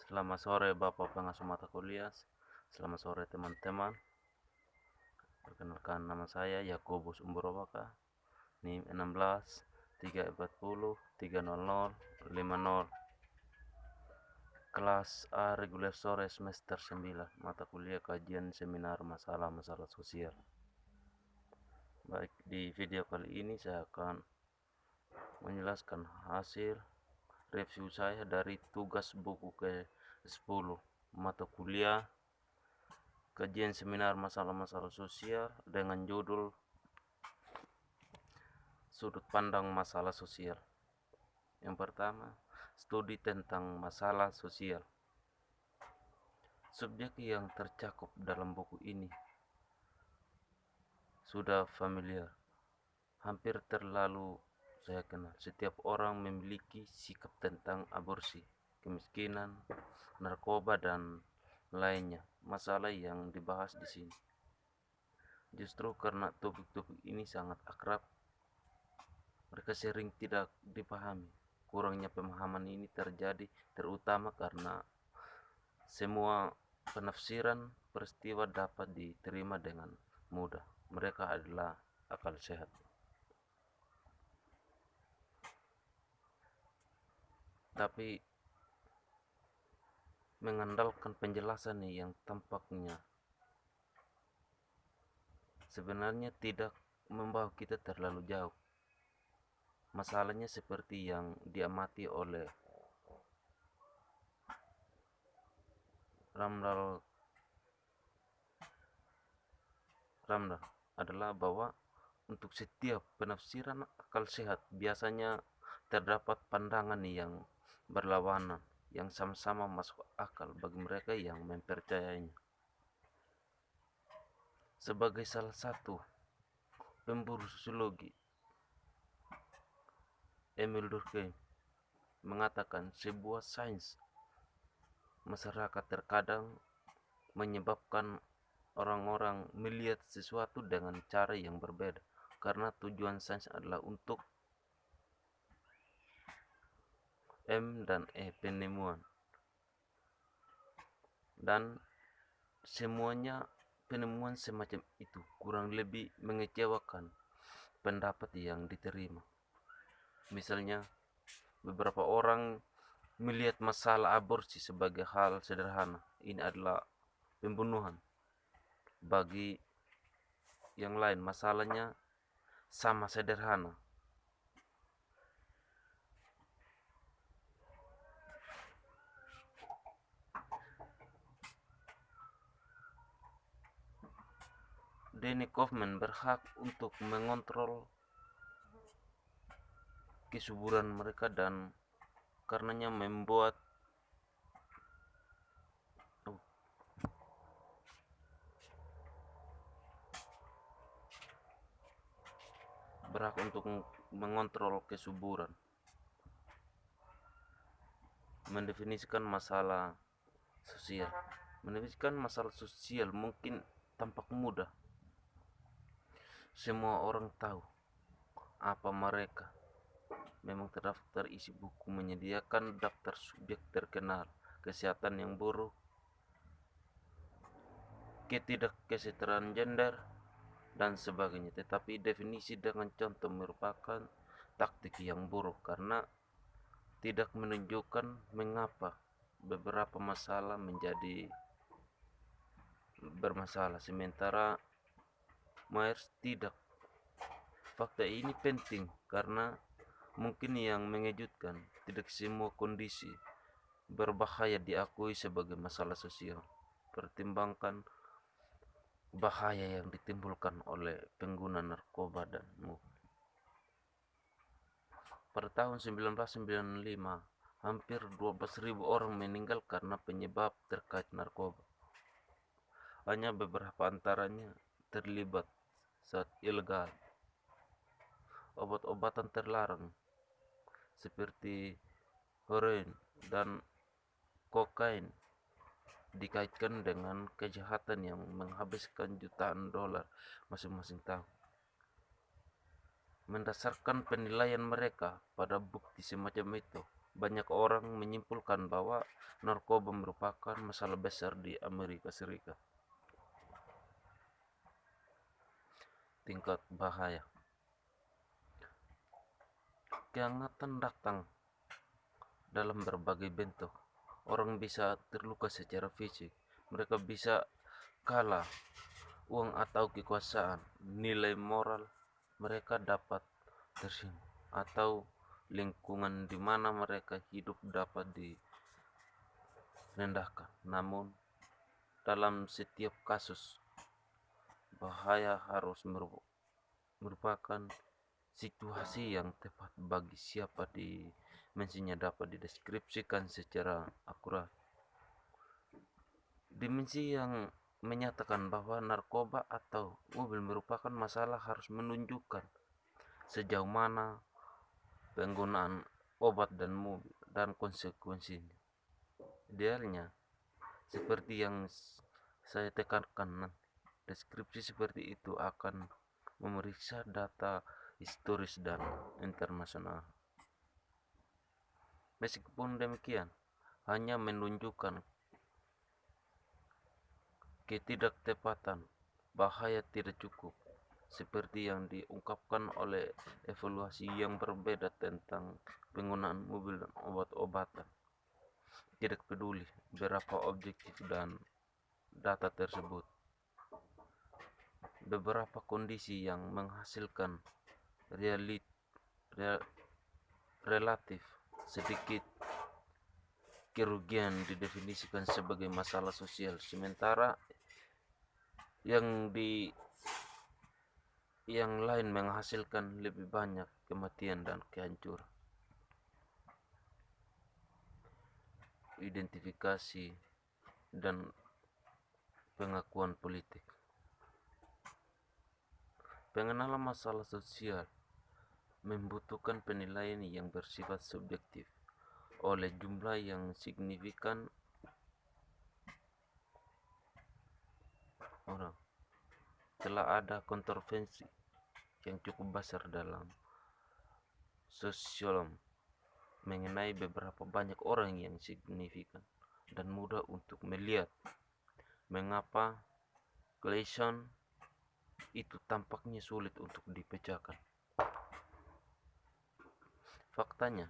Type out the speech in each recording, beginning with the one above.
Selamat sore Bapak pengasuh mata kuliah. Selamat sore teman-teman. Perkenalkan nama saya Yakobus Umborobaka. NIM 16 340 300 50. Kelas A reguler sore semester 9. Mata kuliah kajian seminar masalah-masalah sosial. Baik, di video kali ini saya akan menjelaskan hasil review saya dari tugas buku ke-10 mata kuliah kajian seminar masalah-masalah sosial dengan judul Sudut Pandang Masalah Sosial. Yang pertama, studi tentang masalah sosial. Subjek yang tercakup dalam buku ini sudah familiar, hampir terlalu saya kenal. Setiap orang memiliki sikap tentang aborsi, kemiskinan, narkoba, dan lainnya. Masalah yang dibahas di sini. Justru karena topik-topik ini sangat akrab, mereka sering tidak dipahami. Kurangnya pemahaman ini terjadi terutama karena semua penafsiran peristiwa dapat diterima dengan mudah. Mereka adalah akal sehat. Tapi mengandalkan penjelasan yang tampaknya sebenarnya tidak membawa kita terlalu jauh. Masalahnya seperti yang diamati oleh Ramdal adalah bahwa untuk setiap penafsiran akal sehat biasanya terdapat pandangan yang berlawanan yang sama-sama masuk akal bagi mereka yang mempercayainya. Sebagai salah satu pemburu sosiologi, Emil Durkheim mengatakan sebuah sains masyarakat terkadang menyebabkan orang-orang melihat sesuatu dengan cara yang berbeda karena tujuan sains adalah untuk M dan E penemuan, dan semuanya penemuan semacam itu kurang lebih mengecewakan pendapat yang diterima. Misalnya, beberapa orang melihat masalah aborsi sebagai hal sederhana. Ini adalah pembunuhan. Bagi yang lain masalahnya sama sederhana. Danny Kaufman berhak untuk mengontrol kesuburan mereka dan karenanya membuat berhak untuk mengontrol kesuburan. Mendefinisikan masalah sosial. Mendefinisikan masalah sosial mungkin tampak mudah. Semua orang tahu apa mereka. Memang terdaftar isi buku menyediakan daftar subjek terkenal, kesehatan yang buruk, ketidakkesetaraan gender, dan sebagainya. Tetapi definisi dengan contoh merupakan taktik yang buruk karena tidak menunjukkan mengapa beberapa masalah menjadi bermasalah sementara Myers tidak. Fakta ini penting karena mungkin yang mengejutkan, tidak semua kondisi berbahaya diakui sebagai masalah sosial. Pertimbangkan bahaya yang ditimbulkan oleh pengguna narkoba dan pada tahun 1995, hampir 12.000 orang meninggal karena penyebab terkait narkoba. Hanya beberapa antaranya terlibat saat ilegal. Obat-obatan terlarang seperti heroin dan kokain dikaitkan dengan kejahatan yang menghabiskan jutaan dolar masing-masing tahun. Mendasarkan penilaian mereka pada bukti semacam itu, banyak orang menyimpulkan bahwa narkoba merupakan masalah besar di Amerika Serikat. Tingkat bahaya. Kehangatan datang dalam berbagai bentuk. Orang bisa terluka secara fisik, mereka bisa kalah uang atau kekuasaan, nilai moral mereka dapat tersinggung, atau lingkungan di mana mereka hidup dapat direndahkan. Namun, dalam setiap kasus, bahaya harus merupakan situasi yang tepat bagi siapa dimensinya dapat dideskripsikan secara akurat. Dimensi yang menyatakan bahwa narkoba atau mobil merupakan masalah harus menunjukkan sejauh mana penggunaan obat dan mobil dan konsekuensinya. Idealnya, seperti yang saya tekankan, deskripsi seperti itu akan memeriksa data historis dan internasional. Meskipun demikian, hanya menunjukkan ketidaktepatan bahaya tidak cukup, seperti yang diungkapkan oleh evaluasi yang berbeda tentang penggunaan mobil dan obat-obatan. Tidak peduli berapa objektif dan data tersebut, beberapa kondisi yang menghasilkan relatif sedikit kerugian didefinisikan sebagai masalah sosial, sementara yang lain menghasilkan lebih banyak kematian dan kehancuran. Identifikasi dan pengakuan politik. Pengenalan masalah sosial membutuhkan penilaian yang bersifat subjektif. Oleh jumlah yang signifikan orang, telah ada kontroversi yang cukup besar dalam sosiologi mengenai beberapa banyak orang yang signifikan dan mudah untuk melihat mengapa Gleason itu tampaknya sulit untuk dipecahkan. Faktanya,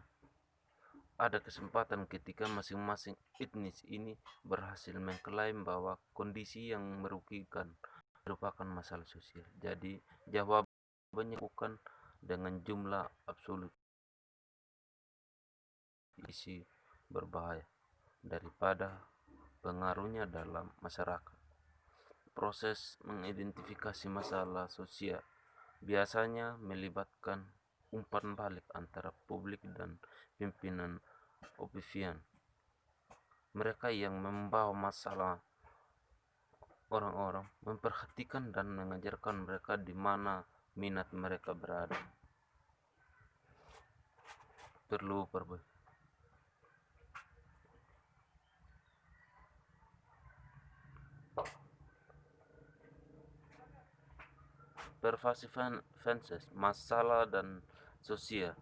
ada kesempatan ketika masing-masing etnis ini berhasil mengklaim bahwa kondisi yang merugikan merupakan masalah sosial. Jadi, jawabannya bukan dengan jumlah absolut isi berbahaya daripada pengaruhnya dalam masyarakat. Proses mengidentifikasi masalah sosial biasanya melibatkan umpan balik antara publik dan pimpinan opinian. Mereka yang membawa masalah orang-orang memperhatikan dan mengajarkan mereka di mana minat mereka berada. Perlu pervasive fences, masalah dan sosial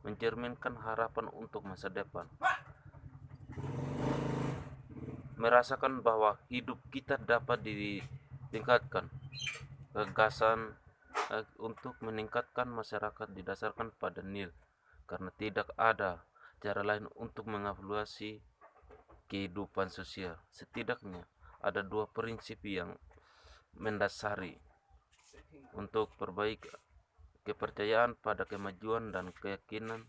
mencerminkan harapan untuk masa depan. Merasakan bahwa hidup kita dapat ditingkatkan. Gagasan untuk meningkatkan masyarakat didasarkan pada nilai, karena tidak ada cara lain untuk mengevaluasi kehidupan sosial. Setidaknya ada dua prinsip yang mendasari untuk perbaiki kepercayaan pada kemajuan dan keyakinan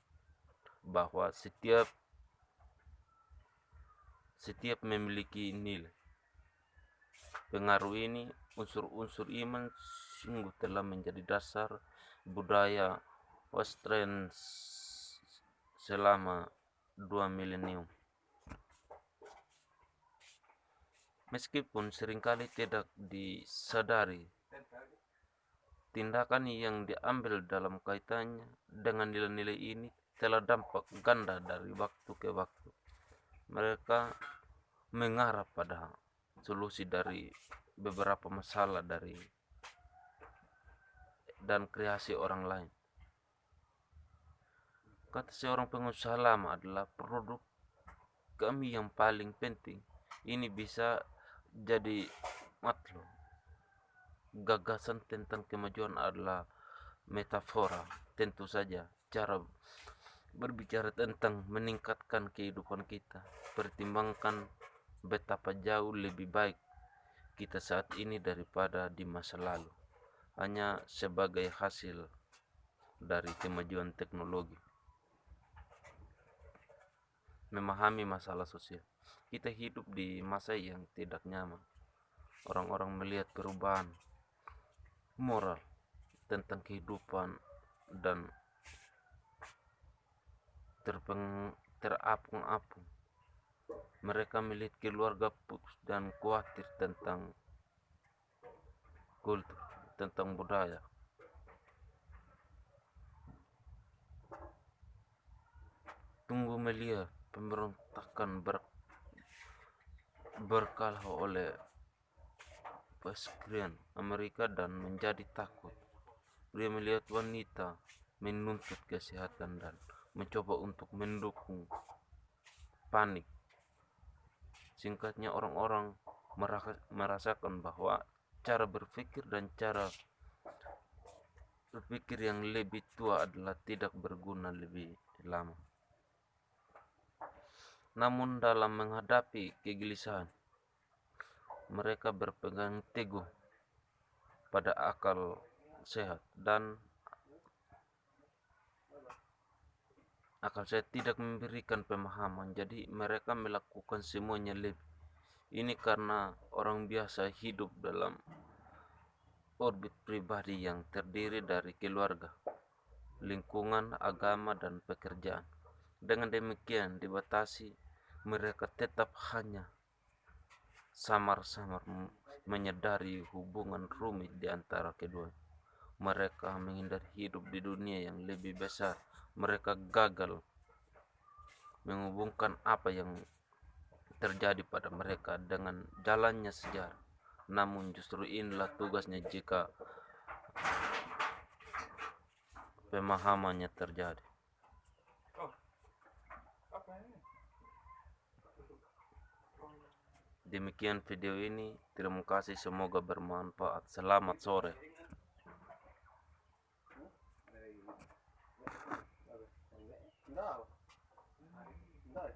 bahwa setiap memiliki nilai. Pengaruh ini, unsur-unsur iman sungguh telah menjadi dasar budaya Western selama 2 milenium. Meskipun seringkali tidak disadari, tindakan yang diambil dalam kaitannya dengan nilai-nilai ini telah dampak ganda dari waktu ke waktu. Mereka mengarah pada solusi dari beberapa masalah dan kreasi orang lain. Kata seorang pengusaha lama adalah produk kami yang paling penting. Ini bisa jadi matlo. Gagasan tentang kemajuan adalah metafora. Tentu saja cara berbicara tentang meningkatkan kehidupan kita. Pertimbangkan betapa jauh lebih baik kita saat ini daripada di masa lalu. Hanya sebagai hasil dari kemajuan teknologi. Memahami masalah sosial. Kita hidup di masa yang tidak nyaman. Orang-orang melihat perubahan moral tentang kehidupan dan terapung-apung. Mereka melihat keluarga putus dan khawatir tentang kultur, tentang budaya. Tunggu melihat pemberontakan berkalah oleh Presiden Amerika dan menjadi takut. Dia melihat wanita menuntut kesehatan dan mencoba untuk mendukung panik. Singkatnya, orang-orang merasakan bahwa cara berpikir dan cara berpikir yang lebih tua adalah tidak berguna lebih lama. Namun dalam menghadapi kegelisahan, mereka berpegang teguh pada akal sehat dan akal sehat tidak memberikan pemahaman. Jadi mereka melakukan semuanya lebih. Ini karena orang biasa hidup dalam orbit pribadi yang terdiri dari keluarga, lingkungan, agama, dan pekerjaan. Dengan demikian dibatasi, mereka tetap hanya samar-samar menyadari hubungan rumit di antara keduanya. Mereka menghindari hidup di dunia yang lebih besar. Mereka gagal menghubungkan apa yang terjadi pada mereka dengan jalannya sejarah. Namun justru inilah tugasnya jika pemahamannya terjadi. Demikian video ini. Terima kasih, semoga bermanfaat. Selamat sore.